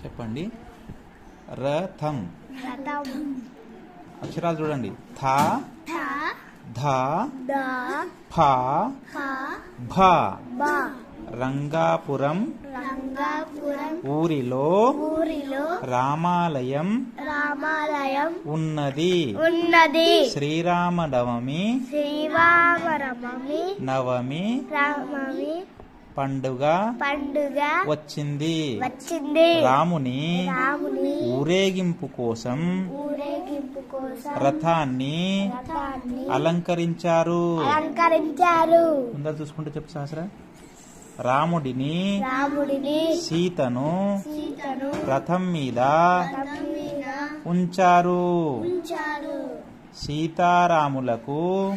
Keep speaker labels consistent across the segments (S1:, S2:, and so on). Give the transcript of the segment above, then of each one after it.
S1: చెప్పండి. రథం.
S2: రథం.
S1: అక్షరాలు చూడండి. థ ధ
S2: ద
S1: ఫ
S2: ఫ
S1: భ.
S2: బ.
S1: రంగాపురం
S2: రంగాపురం
S1: ఊరిలో రామాలయం ఉన్నది. శ్రీరామనవమి నవమి పండుగ వచ్చింది. రాముని ఊరేగింపు కోసం రథాన్ని అలంకరించారు. ముందర చూసుకుంటే చెప్పు సహస్ర. రాముడిని సీతను రథం మీద ఉంచారు. సీతారాములకు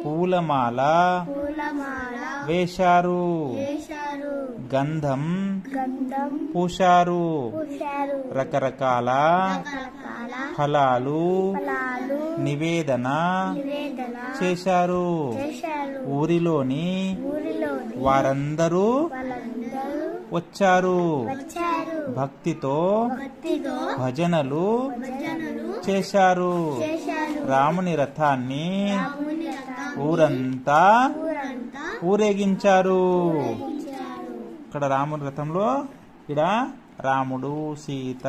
S1: పూలమాల వేశారు. గంధం పూశారు. రకరకాల ఫలాలు నివేదన చేశారు. ఊరిలోని వారందరూ వచ్చారు. భక్తితో భజనలు చేశారు. రాముని రథాన్ని ఊరంతా ఊరేగించారు. ఇక్కడ రాముని రథంలో ఇక్కడ రాముడు సీత